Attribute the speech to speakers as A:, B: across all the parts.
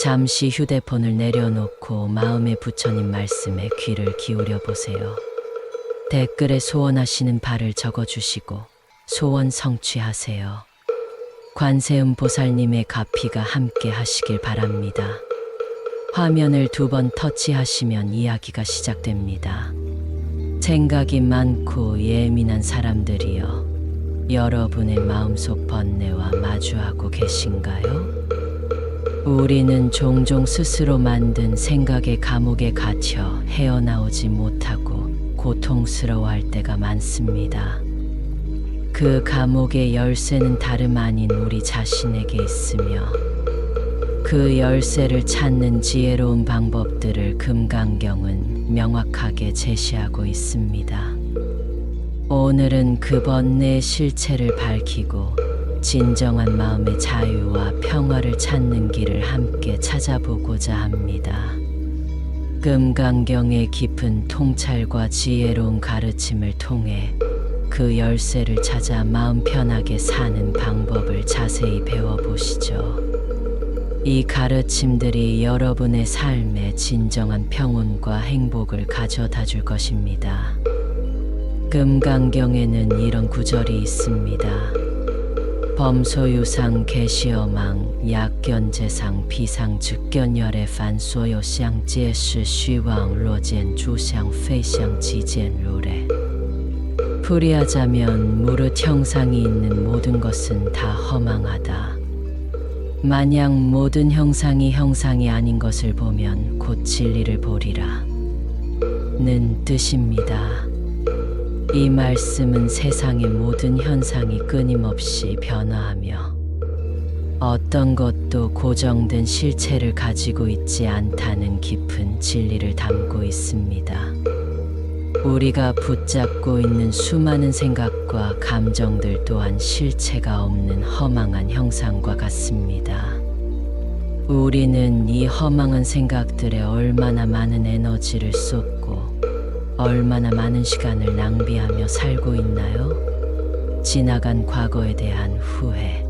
A: 잠시 휴대폰을 내려놓고 마음의 부처님 말씀에 귀를 기울여 보세요. 댓글에 소원하시는 바를 적어주시고 소원 성취하세요. 관세음 보살님의 가피가 함께 하시길 바랍니다. 화면을 2번 터치하시면 이야기가 시작됩니다. 생각이 많고 예민한 사람들이여, 여러분의 마음속 번뇌와 마주하고 계신가요? 우리는 종종 스스로 만든 생각의 감옥에 갇혀 헤어나오지 못하고 고통스러워할 때가 많습니다. 그 감옥의 열쇠는 다름 아닌 우리 자신에게 있으며 그 열쇠를 찾는 지혜로운 방법들을 금강경은 명확하게 제시하고 있습니다. 오늘은 그 번뇌의 실체를 밝히고 진정한 마음의 자유와 평화를 찾는 길을 함께 찾아보고자 합니다. 금강경의 깊은 통찰과 지혜로운 가르침을 통해 그 열쇠를 찾아 마음 편하게 사는 방법을 자세히 배워보시죠. 이 가르침들이 여러분의 삶에 진정한 평온과 행복을 가져다 줄 것입니다. 금강경에는 이런 구절이 있습니다. 범소유상 계시어망 약견재상 비상 즉견열의 판소요상 제시虚妄 로젠 주상 페이상 지젠 루레. 풀이하자면 무릇 형상이 있는 모든 것은 다 허망하다. 만약 모든 형상이 형상이 아닌 것을 보면 곧 진리를 보리라 는 뜻입니다. 이 말씀은 세상의 모든 현상이 끊임없이 변화하며 어떤 것도 고정된 실체를 가지고 있지 않다는 깊은 진리를 담고 있습니다. 우리가 붙잡고 있는 수많은 생각과 감정들 또한 실체가 없는 허망한 형상과 같습니다. 우리는 이 허망한 생각들에 얼마나 많은 에너지를 쏟고 얼마나 많은 시간을 낭비하며 살고 있나요? 지나간 과거에 대한 후회,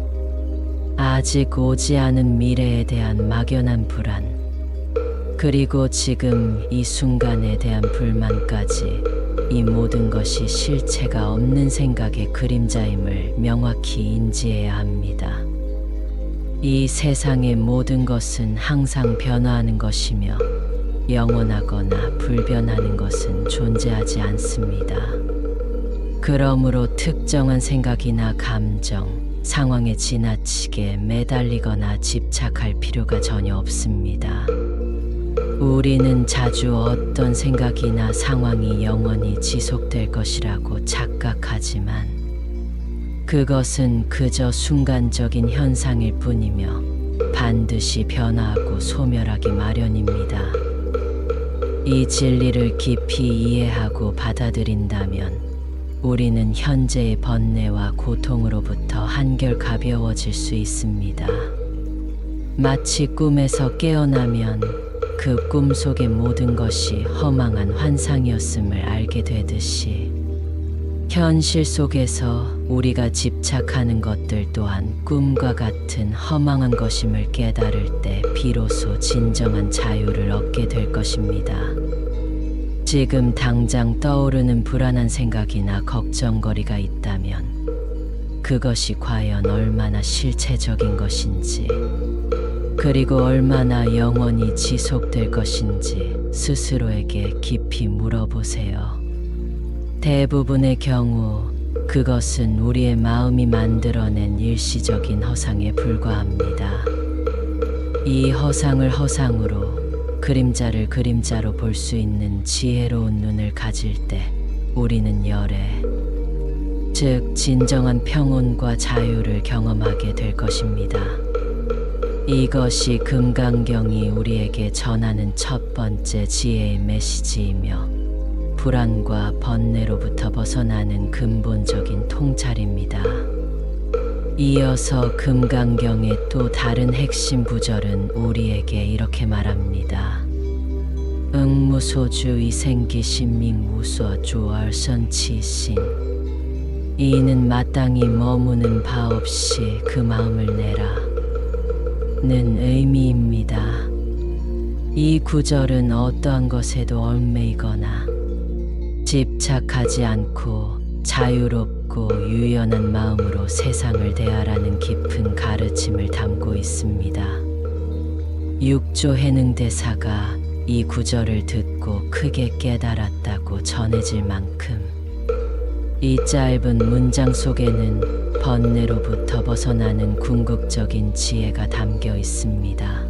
A: 아직 오지 않은 미래에 대한 막연한 불안, 그리고 지금 이 순간에 대한 불만까지, 이 모든 것이 실체가 없는 생각의 그림자임을 명확히 인지해야 합니다. 이 세상의 모든 것은 항상 변화하는 것이며 영원하거나 불변하는 것은 존재하지 않습니다. 그러므로 특정한 생각이나 감정, 상황에 지나치게 매달리거나 집착할 필요가 전혀 없습니다. 우리는 자주 어떤 생각이나 상황이 영원히 지속될 것이라고 착각하지만 그것은 그저 순간적인 현상일 뿐이며 반드시 변화하고 소멸하기 마련입니다. 이 진리를 깊이 이해하고 받아들인다면 우리는 현재의 번뇌와 고통으로부터 한결 가벼워질 수 있습니다. 마치 꿈에서 깨어나면 그 꿈 속의 모든 것이 허망한 환상이었음을 알게 되듯이 현실 속에서 우리가 집착하는 것들 또한 꿈과 같은 허망한 것임을 깨달을 때 비로소 진정한 자유를 얻게 될 것입니다. 지금 당장 떠오르는 불안한 생각이나 걱정거리가 있다면 그것이 과연 얼마나 실체적인 것인지, 그리고 얼마나 영원히 지속될 것인지 스스로에게 깊이 물어보세요. 대부분의 경우 그것은 우리의 마음이 만들어낸 일시적인 허상에 불과합니다. 이 허상을 허상으로, 그림자를 그림자로 볼 수 있는 지혜로운 눈을 가질 때 우리는 열애, 즉 진정한 평온과 자유를 경험하게 될 것입니다. 이것이 금강경이 우리에게 전하는 첫 번째 지혜의 메시지이며 불안과 번뇌로부터 벗어나는 근본적인 통찰입니다. 이어서 금강경의 또 다른 핵심 구절은 우리에게 이렇게 말합니다. 응무소주 이생기신밍우서 주얼선치신. 이는 마땅히 머무는 바 없이 그 마음을 내라. 의미입니다. 이 구절은 어떠한 것에도 얽매이거나 집착하지 않고 자유롭고 유연한 마음으로 세상을 대하라는 깊은 가르침을 담고 있습니다. 육조 해능대사가 이 구절을 듣고 크게 깨달았다고 전해질 만큼 이 짧은 문장 속에는 번뇌로부터 벗어나는 궁극적인 지혜가 담겨 있습니다.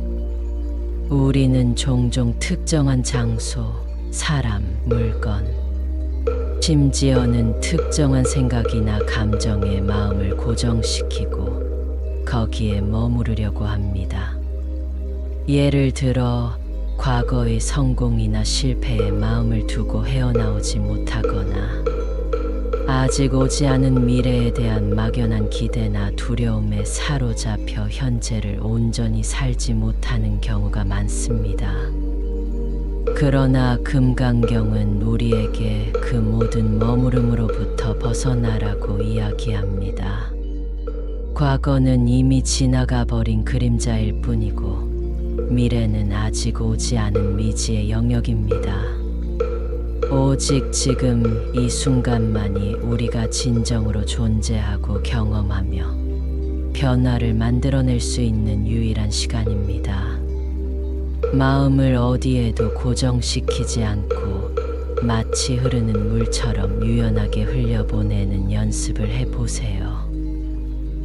A: 우리는 종종 특정한 장소, 사람, 물건, 심지어는 특정한 생각이나 감정에 마음을 고정시키고 거기에 머무르려고 합니다. 예를 들어 과거의 성공이나 실패에 마음을 두고 헤어나오지 못하거나 아직 오지 않은 미래에 대한 막연한 기대나 두려움에 사로잡혀 현재를 온전히 살지 못하는 경우가 많습니다. 그러나 금강경은 우리에게 그 모든 머무름으로부터 벗어나라고 이야기합니다. 과거는 이미 지나가 버린 그림자일 뿐이고 미래는 아직 오지 않은 미지의 영역입니다. 오직 지금 이 순간만이 우리가 진정으로 존재하고 경험하며 변화를 만들어낼 수 있는 유일한 시간입니다. 마음을 어디에도 고정시키지 않고 마치 흐르는 물처럼 유연하게 흘려보내는 연습을 해보세요.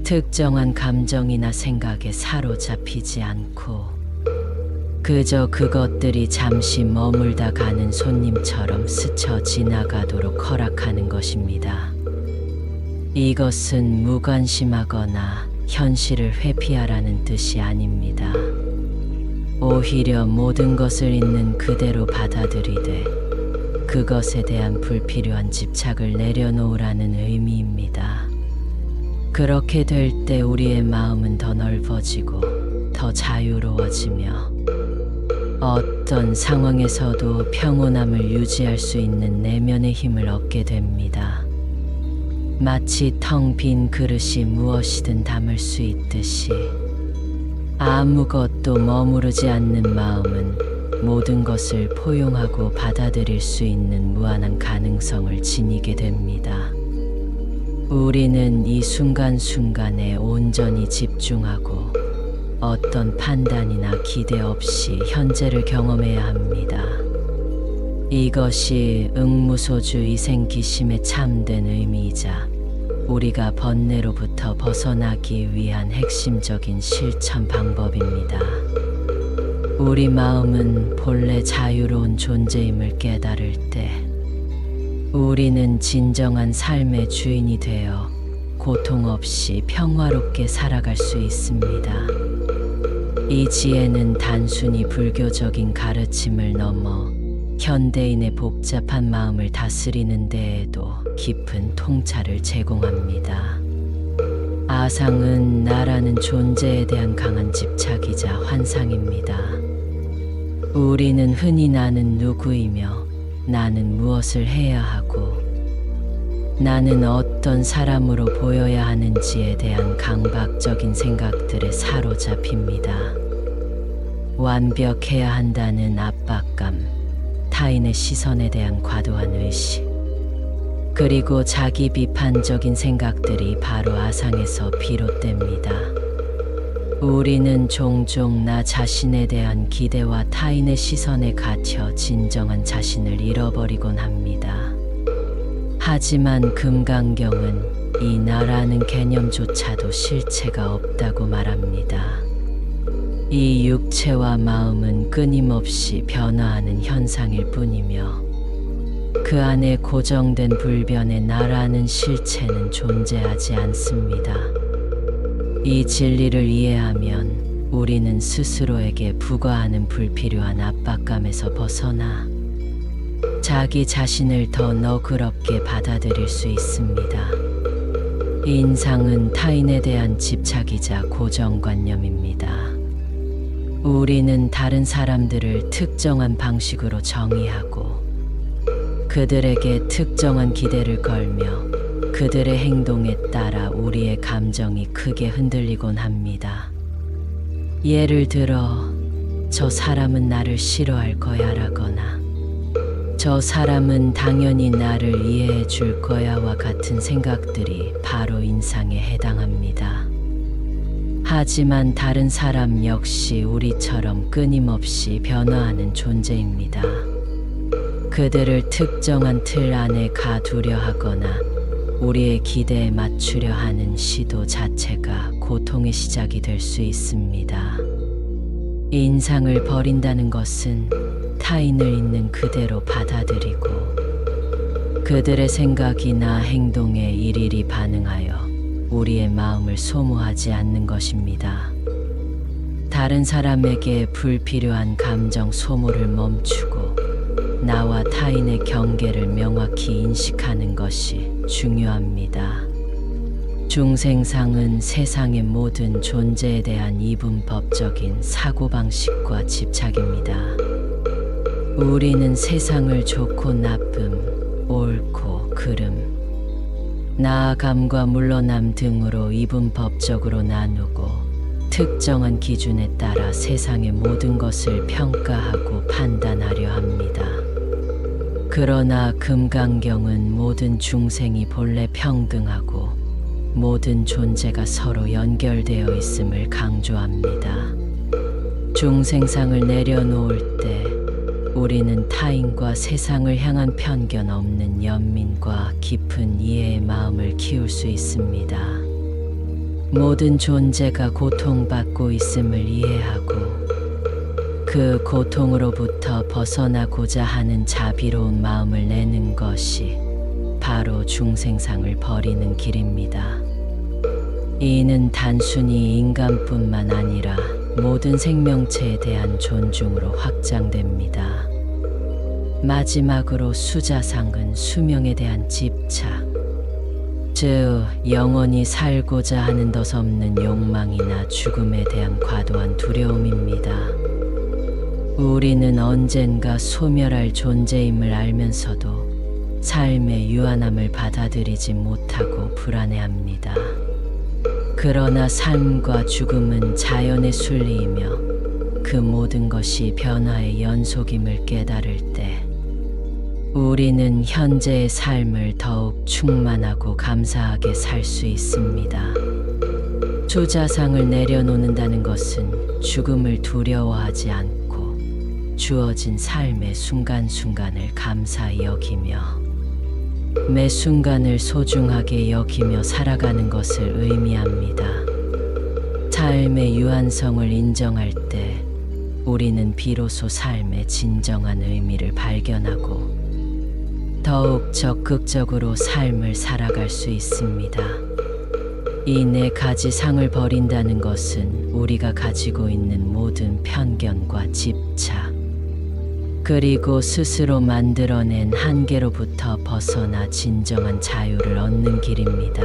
A: 특정한 감정이나 생각에 사로잡히지 않고 그저 그것들이 잠시 머물다 가는 손님처럼 스쳐 지나가도록 허락하는 것입니다. 이것은 무관심하거나 현실을 회피하라는 뜻이 아닙니다. 오히려 모든 것을 있는 그대로 받아들이되 그것에 대한 불필요한 집착을 내려놓으라는 의미입니다. 그렇게 될 때 우리의 마음은 더 넓어지고 더 자유로워지며 어떤 상황에서도 평온함을 유지할 수 있는 내면의 힘을 얻게 됩니다. 마치 텅 빈 그릇이 무엇이든 담을 수 있듯이 아무것도 머무르지 않는 마음은 모든 것을 포용하고 받아들일 수 있는 무한한 가능성을 지니게 됩니다. 우리는 이 순간순간에 온전히 집중하고 어떤 판단이나 기대 없이 현재를 경험해야 합니다. 이것이 응무소주 이생기심의 참된 의미이자 우리가 번뇌로부터 벗어나기 위한 핵심적인 실천 방법입니다. 우리 마음은 본래 자유로운 존재임을 깨달을 때 우리는 진정한 삶의 주인이 되어 고통 없이 평화롭게 살아갈 수 있습니다. 이 지혜는 단순히 불교적인 가르침을 넘어 현대인의 복잡한 마음을 다스리는 데에도 깊은 통찰을 제공합니다. 아상은 나라는 존재에 대한 강한 집착이자 환상입니다. 우리는 흔히 나는 누구이며 나는 무엇을 해야 하고 나는 어떤 사람으로 보여야 하는지에 대한 강박적인 생각들에 사로잡힙니다. 완벽해야 한다는 압박감, 타인의 시선에 대한 과도한 의식, 그리고 자기 비판적인 생각들이 바로 아상에서 비롯됩니다. 우리는 종종 나 자신에 대한 기대와 타인의 시선에 갇혀 진정한 자신을 잃어버리곤 합니다. 하지만 금강경은 이 나라는 개념조차도 실체가 없다고 말합니다. 이 육체와 마음은 끊임없이 변화하는 현상일 뿐이며 그 안에 고정된 불변의 나라는 실체는 존재하지 않습니다. 이 진리를 이해하면 우리는 스스로에게 부과하는 불필요한 압박감에서 벗어나 자기 자신을 더 너그럽게 받아들일 수 있습니다. 인상은 타인에 대한 집착이자 고정관념입니다. 우리는 다른 사람들을 특정한 방식으로 정의하고 그들에게 특정한 기대를 걸며 그들의 행동에 따라 우리의 감정이 크게 흔들리곤 합니다. 예를 들어, 저 사람은 나를 싫어할 거야 라거나, 저 사람은 당연히 나를 이해해 줄 거야와 같은 생각들이 바로 인상에 해당합니다. 하지만 다른 사람 역시 우리처럼 끊임없이 변화하는 존재입니다. 그들을 특정한 틀 안에 가두려 하거나 우리의 기대에 맞추려 하는 시도 자체가 고통의 시작이 될 수 있습니다. 인상을 버린다는 것은 타인을 있는 그대로 받아들이고 그들의 생각이나 행동에 일일이 반응하여 우리의 마음을 소모하지 않는 것입니다. 다른 사람에게 불필요한 감정 소모를 멈추고 나와 타인의 경계를 명확히 인식하는 것이 중요합니다. 중생상은 세상의 모든 존재에 대한 이분법적인 사고방식과 집착입니다. 우리는 세상을 좋고 나쁨, 옳고 그름, 나아감과 물러남 등으로 이분법적으로 나누고 특정한 기준에 따라 세상의 모든 것을 평가하고 판단하려 합니다. 그러나 금강경은 모든 중생이 본래 평등하고 모든 존재가 서로 연결되어 있음을 강조합니다. 중생상을 내려놓을 때 우리는 타인과 세상을 향한 편견 없는 연민과 깊은 이해의 마음을 키울 수 있습니다. 모든 존재가 고통받고 있음을 이해하고 그 고통으로부터 벗어나고자 하는 자비로운 마음을 내는 것이 바로 중생상을 버리는 길입니다. 이는 단순히 인간뿐만 아니라 모든 생명체에 대한 존중으로 확장됩니다. 마지막으로 수자상은 수명에 대한 집착, 즉 영원히 살고자 하는 덧 없는 욕망이나 죽음에 대한 과도한 두려움입니다. 우리는 언젠가 소멸할 존재임을 알면서도 삶의 유한함을 받아들이지 못하고 불안해합니다. 그러나 삶과 죽음은 자연의 순리이며 그 모든 것이 변화의 연속임을 깨달을 때 우리는 현재의 삶을 더욱 충만하고 감사하게 살 수 있습니다. 수자상을 내려놓는다는 것은 죽음을 두려워하지 않고 주어진 삶의 순간순간을 감사히 여기며 매 순간을 소중하게 여기며 살아가는 것을 의미합니다. 삶의 유한성을 인정할 때 우리는 비로소 삶의 진정한 의미를 발견하고 더욱 적극적으로 삶을 살아갈 수 있습니다. 이 네 가지 상을 버린다는 것은 우리가 가지고 있는 모든 편견과 집착, 그리고 스스로 만들어낸 한계로부터 벗어나 진정한 자유를 얻는 길입니다.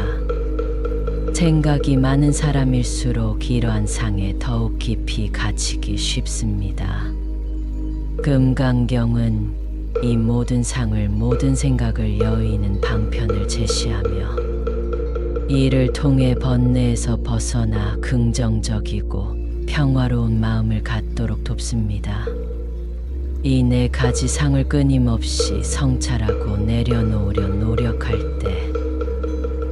A: 생각이 많은 사람일수록 이러한 상에 더욱 깊이 갇히기 쉽습니다. 금강경은 이 모든 상을 모든 생각을 여의는 방편을 제시하며 이를 통해 번뇌에서 벗어나 긍정적이고 평화로운 마음을 갖도록 돕습니다. 이 네 가지 상을 끊임없이 성찰하고 내려놓으려 노력할 때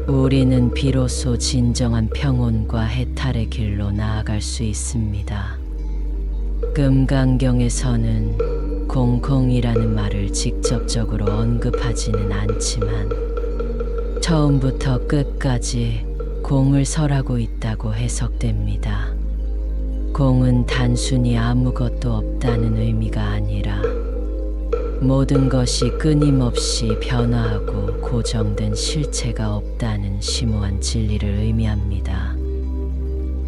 A: 우리는 비로소 진정한 평온과 해탈의 길로 나아갈 수 있습니다. 금강경에서는 공공이라는 말을 직접적으로 언급하지는 않지만 처음부터 끝까지 공을 설하고 있다고 해석됩니다. 공은 단순히 아무것도 없다는 의미가 아니라 모든 것이 끊임없이 변화하고 고정된 실체가 없다는 심오한 진리를 의미합니다.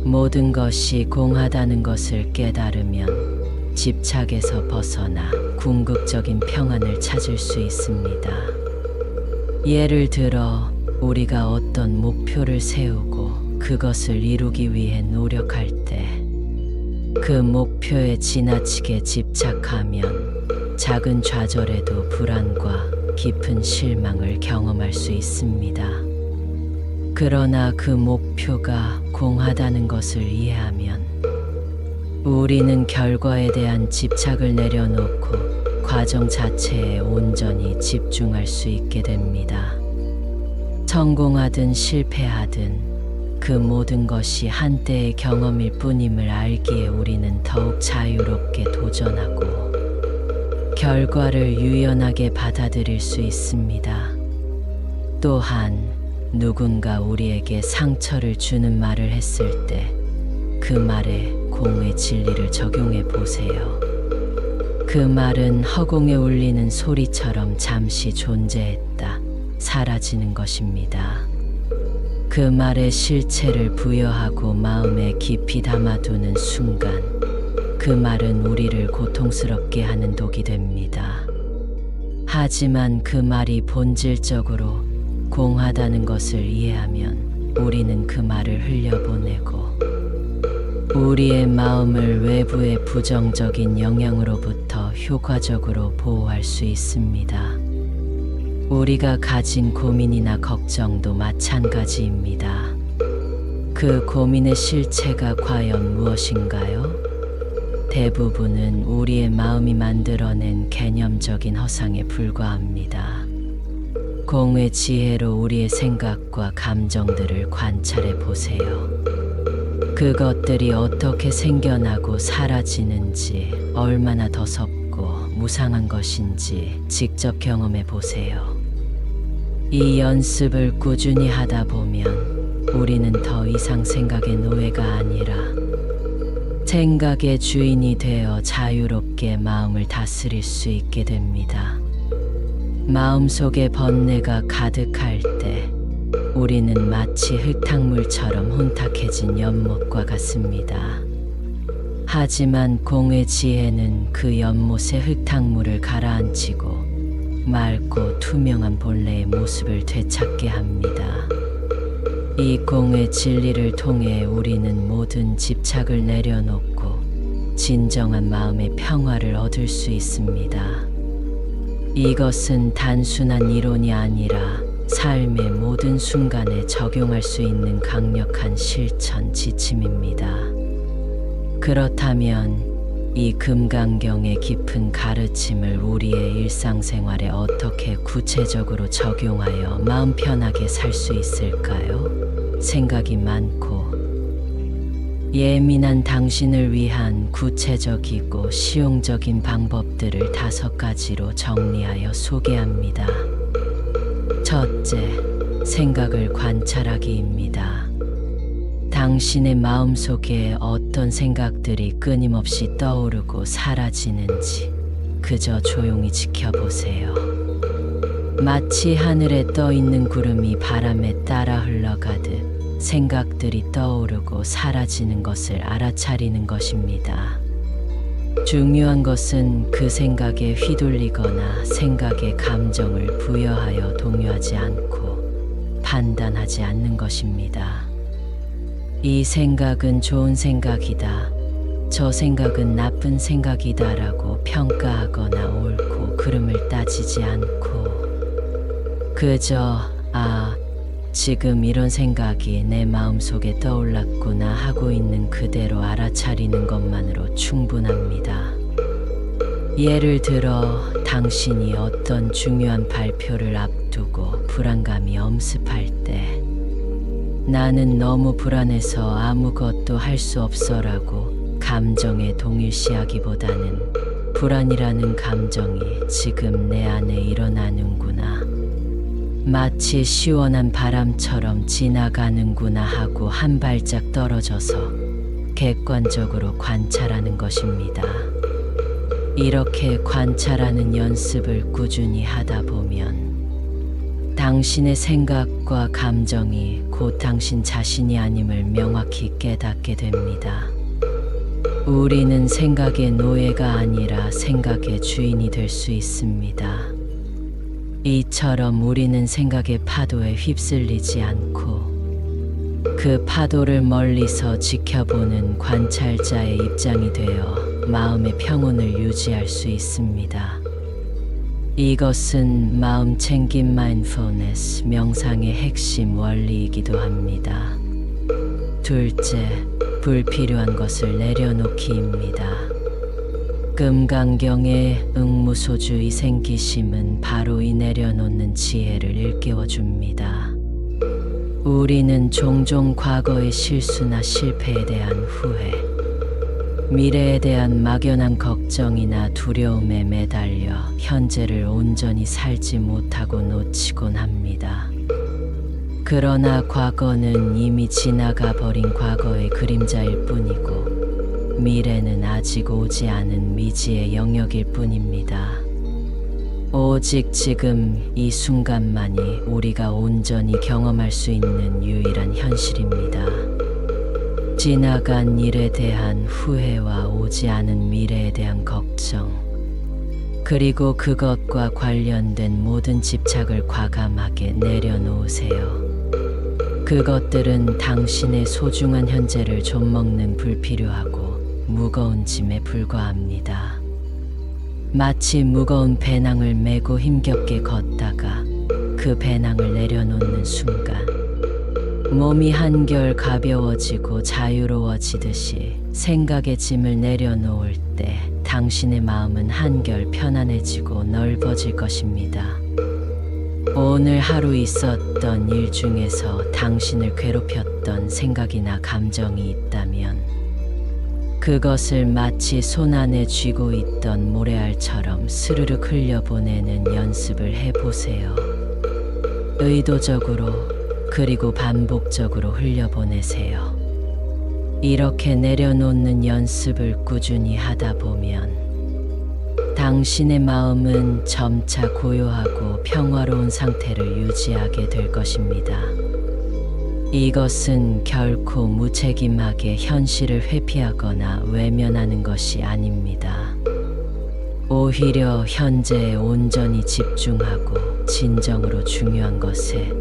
A: 모든 것이 공하다는 것을 깨달으면 집착에서 벗어나 궁극적인 평안을 찾을 수 있습니다. 예를 들어 우리가 어떤 목표를 세우고 그것을 이루기 위해 노력할 때 그 목표에 지나치게 집착하면 작은 좌절에도 불안과 깊은 실망을 경험할 수 있습니다. 그러나 그 목표가 공하다는 것을 이해하면 우리는 결과에 대한 집착을 내려놓고 과정 자체에 온전히 집중할 수 있게 됩니다. 성공하든 실패하든 그 모든 것이 한때의 경험일 뿐임을 알기에 우리는 더욱 자유롭게 도전하고 결과를 유연하게 받아들일 수 있습니다. 또한 누군가 우리에게 상처를 주는 말을 했을 때 그 말에 공의 진리를 적용해 보세요. 그 말은 허공에 울리는 소리처럼 잠시 존재했다 사라지는 것입니다. 그 말의 실체를 부여하고 마음에 깊이 담아두는 순간 그 말은 우리를 고통스럽게 하는 독이 됩니다. 하지만 그 말이 본질적으로 공하다는 것을 이해하면 우리는 그 말을 흘려보내고 우리의 마음을 외부의 부정적인 영향으로부터 효과적으로 보호할 수 있습니다. 우리가 가진 고민이나 걱정도 마찬가지입니다. 그 고민의 실체가 과연 무엇인가요? 대부분은 우리의 마음이 만들어낸 개념적인 허상에 불과합니다. 공의 지혜로 우리의 생각과 감정들을 관찰해 보세요. 그것들이 어떻게 생겨나고 사라지는지, 얼마나 더섭고 무상한 것인지 직접 경험해 보세요. 이 연습을 꾸준히 하다 보면 우리는 더 이상 생각의 노예가 아니라 생각의 주인이 되어 자유롭게 마음을 다스릴 수 있게 됩니다. 마음속에 번뇌가 가득할 때 우리는 마치 흙탕물처럼 혼탁해진 연못과 같습니다. 하지만 공의 지혜는 그 연못의 흙탕물을 가라앉히고 맑고 투명한 본래의 모습을 되찾게 합니다. 이 공의 진리를 통해 우리는 모든 집착을 내려놓고 진정한 마음의 평화를 얻을 수 있습니다. 이것은 단순한 이론이 아니라 삶의 모든 순간에 적용할 수 있는 강력한 실천 지침입니다. 그렇다면 이 금강경의 깊은 가르침을 우리의 일상생활에 어떻게 구체적으로 적용하여 마음 편하게 살 수 있을까요? 생각이 많고 예민한 당신을 위한 구체적이고 실용적인 방법들을 5가지로 정리하여 소개합니다. 첫째, 생각을 관찰하기입니다. 당신의 마음속에 어떤 생각들이 끊임없이 떠오르고 사라지는지 그저 조용히 지켜보세요. 마치 하늘에 떠 있는 구름이 바람에 따라 흘러가듯 생각들이 떠오르고 사라지는 것을 알아차리는 것입니다. 중요한 것은 그 생각에 휘둘리거나 생각의 감정을 부여하여 동요하지 않고 판단하지 않는 것입니다. 이 생각은 좋은 생각이다, 저 생각은 나쁜 생각이다라고 평가하거나 옳고 그름을 따지지 않고 그저 지금 이런 생각이 내 마음속에 떠올랐구나 하고 있는 그대로 알아차리는 것만으로 충분합니다. 예를 들어 당신이 어떤 중요한 발표를 앞두고 불안감이 엄습할 때 나는 너무 불안해서 아무것도 할 수 없어라고 감정에 동일시하기보다는 불안이라는 감정이 지금 내 안에 일어나는구나, 마치 시원한 바람처럼 지나가는구나 하고 한 발짝 떨어져서 객관적으로 관찰하는 것입니다. 이렇게 관찰하는 연습을 꾸준히 하다 보면 당신의 생각과 감정이 곧 당신 자신이 아님을 명확히 깨닫게 됩니다. 우리는 생각의 노예가 아니라 생각의 주인이 될 수 있습니다. 이처럼 우리는 생각의 파도에 휩쓸리지 않고 그 파도를 멀리서 지켜보는 관찰자의 입장이 되어 마음의 평온을 유지할 수 있습니다. 이것은 마음 챙김 마인드풀니스 명상의 핵심 원리이기도 합니다. 둘째, 불필요한 것을 내려놓기입니다. 금강경의 응무소주 이생기심은 바로 이 내려놓는 지혜를 일깨워줍니다. 우리는 종종 과거의 실수나 실패에 대한 후회, 미래에 대한 막연한 걱정이나 두려움에 매달려 현재를 온전히 살지 못하고 놓치곤 합니다. 그러나 과거는 이미 지나가 버린 과거의 그림자일 뿐이고, 미래는 아직 오지 않은 미지의 영역일 뿐입니다. 오직 지금 이 순간만이 우리가 온전히 경험할 수 있는 유일한 현실입니다. 지나간 일에 대한 후회와 오지 않은 미래에 대한 걱정, 그리고 그것과 관련된 모든 집착을 과감하게 내려놓으세요. 그것들은 당신의 소중한 현재를 좀먹는 불필요하고 무거운 짐에 불과합니다. 마치 무거운 배낭을 메고 힘겹게 걷다가 그 배낭을 내려놓는 순간 몸이 한결 가벼워지고 자유로워지듯이 생각의 짐을 내려놓을 때 당신의 마음은 한결 편안해지고 넓어질 것입니다. 오늘 하루 있었던 일 중에서 당신을 괴롭혔던 생각이나 감정이 있다면 그것을 마치 손안에 쥐고 있던 모래알처럼 스르륵 흘려보내는 연습을 해보세요. 의도적으로 그리고 반복적으로 흘려보내세요. 이렇게 내려놓는 연습을 꾸준히 하다 보면 당신의 마음은 점차 고요하고 평화로운 상태를 유지하게 될 것입니다. 이것은 결코 무책임하게 현실을 회피하거나 외면하는 것이 아닙니다. 오히려 현재에 온전히 집중하고 진정으로 중요한 것에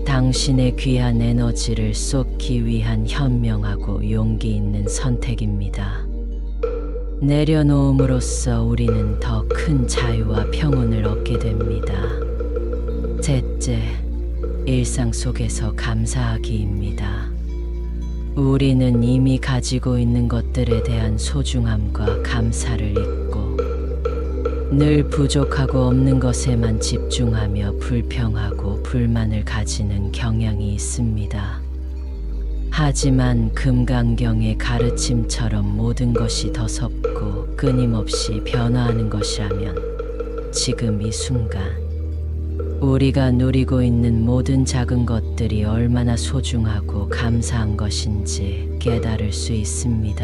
A: 당신의 귀한 에너지를 쏟기 위한 현명하고 용기 있는 선택입니다. 내려놓음으로써 우리는 더 큰 자유와 평온을 얻게 됩니다. 셋째, 일상 속에서 감사하기입니다. 우리는 이미 가지고 있는 것들에 대한 소중함과 감사를 잊고 늘 부족하고 없는 것에만 집중하며 불평하고 불만을 가지는 경향이 있습니다. 하지만 금강경의 가르침처럼 모든 것이 더섭고 끊임없이 변화하는 것이라면 지금 이 순간 우리가 누리고 있는 모든 작은 것들이 얼마나 소중하고 감사한 것인지 깨달을 수 있습니다.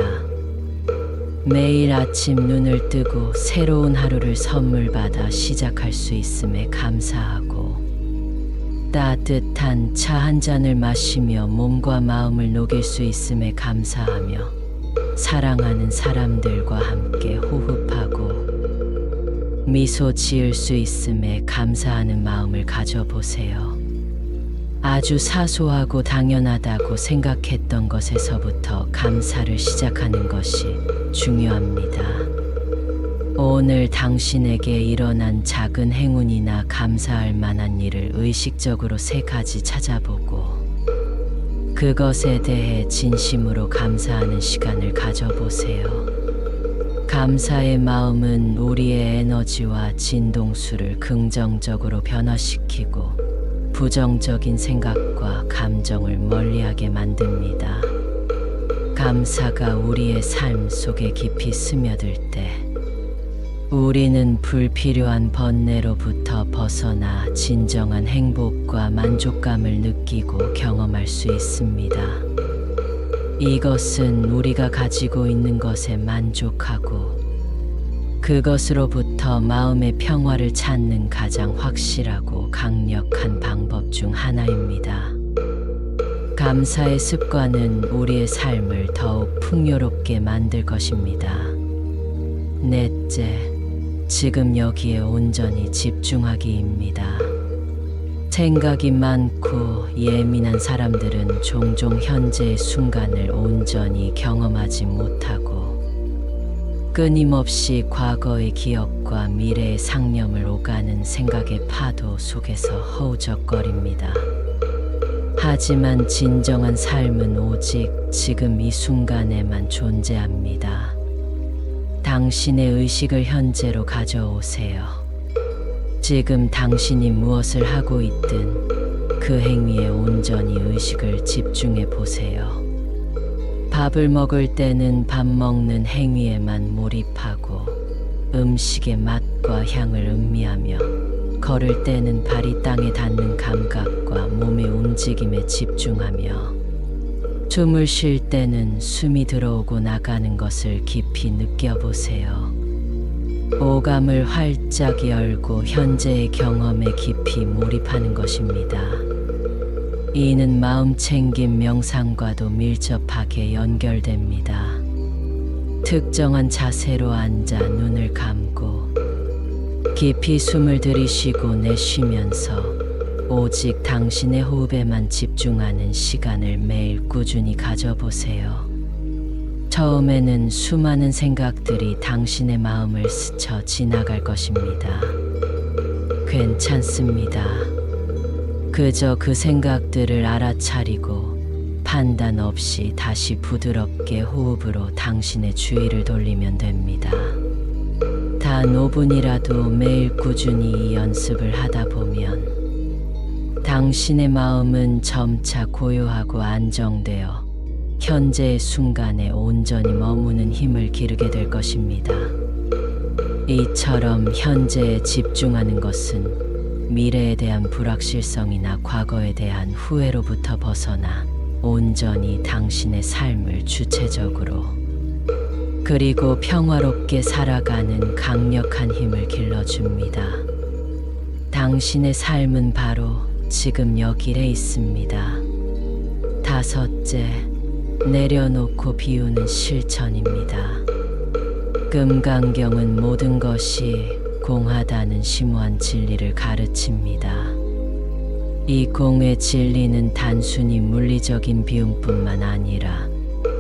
A: 매일 아침 눈을 뜨고 새로운 하루를 선물 받아 시작할 수 있음에 감사하고 따뜻한 차 한 잔을 마시며 몸과 마음을 녹일 수 있음에 감사하며 사랑하는 사람들과 함께 호흡하고 미소 지을 수 있음에 감사하는 마음을 가져보세요. 아주 사소하고 당연하다고 생각했던 것에서부터 감사를 시작하는 것이 중요합니다. 오늘 당신에게 일어난 작은 행운이나 감사할 만한 일을 의식적으로 3가지 찾아보고 그것에 대해 진심으로 감사하는 시간을 가져보세요. 감사의 마음은 우리의 에너지와 진동수를 긍정적으로 변화시키고 부정적인 생각과 감정을 멀리하게 만듭니다. 감사가 우리의 삶 속에 깊이 스며들 때 우리는 불필요한 번뇌로부터 벗어나 진정한 행복과 만족감을 느끼고 경험할 수 있습니다. 이것은 우리가 가지고 있는 것에 만족하고 그것으로부터 마음의 평화를 찾는 가장 확실하고 강력한 방법 중 하나입니다. 감사의 습관은 우리의 삶을 더욱 풍요롭게 만들 것입니다. 넷째, 지금 여기에 온전히 집중하기입니다. 생각이 많고 예민한 사람들은 종종 현재의 순간을 온전히 경험하지 못하고 끊임없이 과거의 기억과 미래의 상념을 오가는 생각의 파도 속에서 허우적거립니다. 하지만 진정한 삶은 오직 지금 이 순간에만 존재합니다. 당신의 의식을 현재로 가져오세요. 지금 당신이 무엇을 하고 있든 그 행위에 온전히 의식을 집중해 보세요. 밥을 먹을 때는 밥 먹는 행위에만 몰입하고 음식의 맛과 향을 음미하며 걸을 때는 발이 땅에 닿는 감각과 몸의 움직임에 집중하며 숨을 쉴 때는 숨이 들어오고 나가는 것을 깊이 느껴보세요. 오감을 활짝 열고 현재의 경험에 깊이 몰입하는 것입니다. 이는 마음챙김 명상과도 밀접하게 연결됩니다. 특정한 자세로 앉아 눈을 감고 깊이 숨을 들이쉬고 내쉬면서 오직 당신의 호흡에만 집중하는 시간을 매일 꾸준히 가져보세요. 처음에는 수많은 생각들이 당신의 마음을 스쳐 지나갈 것입니다. 괜찮습니다. 그저 그 생각들을 알아차리고 판단 없이 다시 부드럽게 호흡으로 당신의 주의를 돌리면 됩니다. 단 5분이라도 매일 꾸준히 이 연습을 하다 보면 당신의 마음은 점차 고요하고 안정되어 현재의 순간에 온전히 머무는 힘을 기르게 될 것입니다. 이처럼 현재에 집중하는 것은 미래에 대한 불확실성이나 과거에 대한 후회로부터 벗어나 온전히 당신의 삶을 주체적으로 그리고 평화롭게 살아가는 강력한 힘을 길러줍니다. 당신의 삶은 바로 지금 여기에 있습니다. 5째, 내려놓고 비우는 실천입니다. 금강경은 모든 것이 공하다는 심오한 진리를 가르칩니다. 이 공의 진리는 단순히 물리적인 비움뿐만 아니라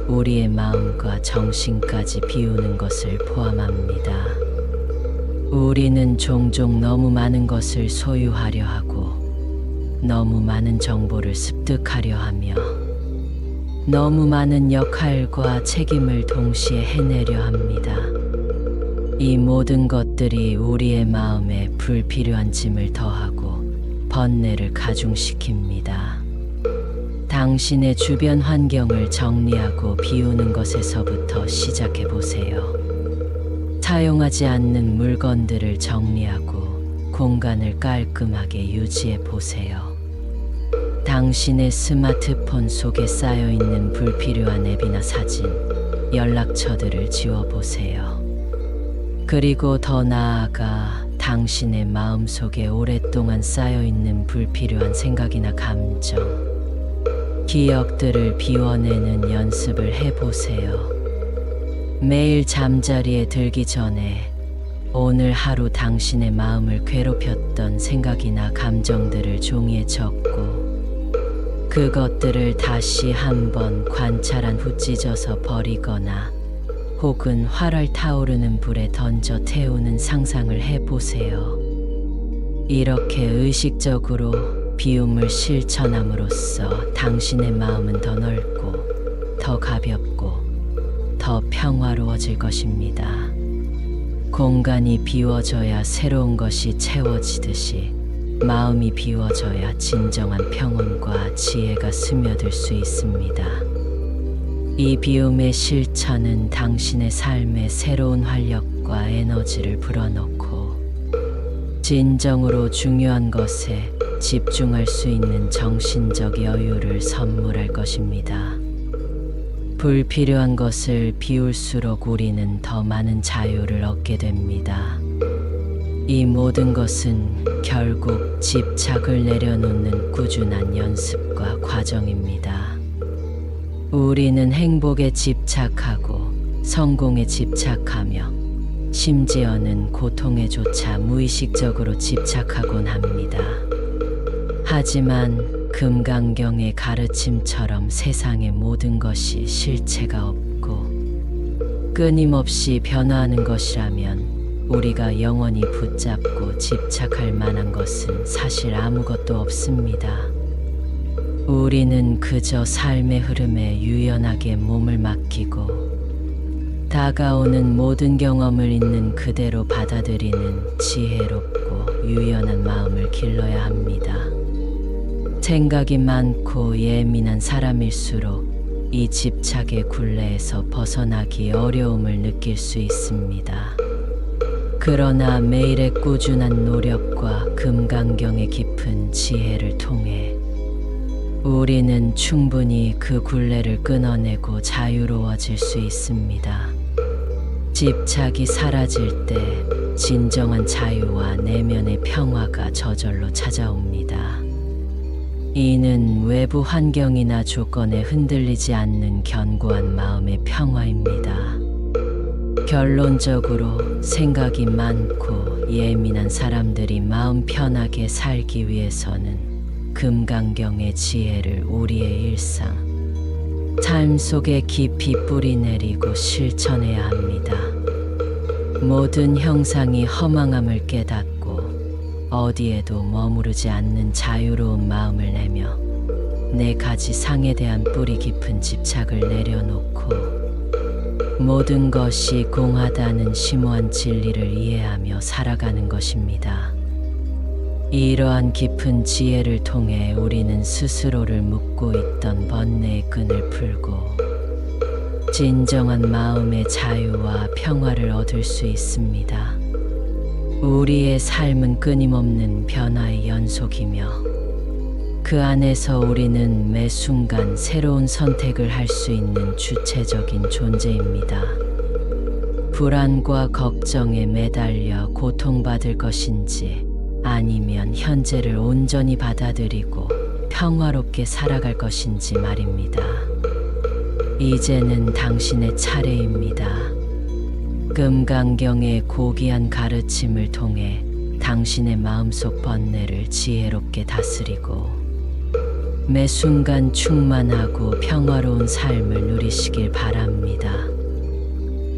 A: 우리의 마음과 정신까지 비우는 것을 포함합니다. 우리는 종종 너무 많은 것을 소유하려 하고 너무 많은 정보를 습득하려 하며 너무 많은 역할과 책임을 동시에 해내려 합니다. 이 모든 것들이 우리의 마음에 불필요한 짐을 더하고 번뇌를 가중시킵니다. 당신의 주변 환경을 정리하고 비우는 것에서부터 시작해 보세요. 사용하지 않는 물건들을 정리하고 공간을 깔끔하게 유지해 보세요. 당신의 스마트폰 속에 쌓여 있는 불필요한 앱이나 사진, 연락처들을 지워보세요. 그리고 더 나아가 당신의 마음속에 오랫동안 쌓여있는 불필요한 생각이나 감정, 기억들을 비워내는 연습을 해보세요. 매일 잠자리에 들기 전에 오늘 하루 당신의 마음을 괴롭혔던 생각이나 감정들을 종이에 적고 그것들을 다시 한번 관찰한 후 찢어서 버리거나 혹은 활활 타오르는 불에 던져 태우는 상상을 해보세요. 이렇게 의식적으로 비움을 실천함으로써 당신의 마음은 더 넓고 더 가볍고 더 평화로워질 것입니다. 공간이 비워져야 새로운 것이 채워지듯이 마음이 비워져야 진정한 평온과 지혜가 스며들 수 있습니다. 이 비움의 실천은 당신의 삶에 새로운 활력과 에너지를 불어넣고 진정으로 중요한 것에 집중할 수 있는 정신적 여유를 선물할 것입니다. 불필요한 것을 비울수록 우리는 더 많은 자유를 얻게 됩니다. 이 모든 것은 결국 집착을 내려놓는 꾸준한 연습과 과정입니다. 우리는 행복에 집착하고 성공에 집착하며 심지어는 고통에조차 무의식적으로 집착하곤 합니다. 하지만 금강경의 가르침처럼 세상의 모든 것이 실체가 없고 끊임없이 변화하는 것이라면 우리가 영원히 붙잡고 집착할 만한 것은 사실 아무것도 없습니다. 우리는 그저 삶의 흐름에 유연하게 몸을 맡기고 다가오는 모든 경험을 있는 그대로 받아들이는 지혜롭고 유연한 마음을 길러야 합니다. 생각이 많고 예민한 사람일수록 이 집착의 굴레에서 벗어나기 어려움을 느낄 수 있습니다. 그러나 매일의 꾸준한 노력과 금강경의 깊은 지혜를 통해 우리는 충분히 그 굴레를 끊어내고 자유로워질 수 있습니다. 집착이 사라질 때 진정한 자유와 내면의 평화가 저절로 찾아옵니다. 이는 외부 환경이나 조건에 흔들리지 않는 견고한 마음의 평화입니다. 결론적으로 생각이 많고 예민한 사람들이 마음 편하게 살기 위해서는 금강경의 지혜를 우리의 일상, 삶 속에 깊이 뿌리내리고 실천해야 합니다. 모든 형상이 허망함을 깨닫고 어디에도 머무르지 않는 자유로운 마음을 내며 네 가지 상에 대한 뿌리 깊은 집착을 내려놓고 모든 것이 공하다는 심오한 진리를 이해하며 살아가는 것입니다. 이러한 깊은 지혜를 통해 우리는 스스로를 묶고 있던 번뇌의 끈을 풀고 진정한 마음의 자유와 평화를 얻을 수 있습니다. 우리의 삶은 끊임없는 변화의 연속이며 그 안에서 우리는 매 순간 새로운 선택을 할 수 있는 주체적인 존재입니다. 불안과 걱정에 매달려 고통받을 것인지 아니면 현재를 온전히 받아들이고 평화롭게 살아갈 것인지 말입니다. 이제는 당신의 차례입니다. 금강경의 고귀한 가르침을 통해 당신의 마음속 번뇌를 지혜롭게 다스리고 매 순간 충만하고 평화로운 삶을 누리시길 바랍니다.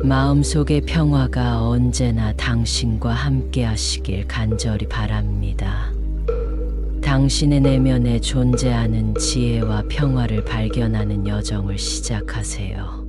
A: 마음속의 평화가 언제나 당신과 함께 하시길 간절히 바랍니다. 당신의 내면에 존재하는 지혜와 평화를 발견하는 여정을 시작하세요.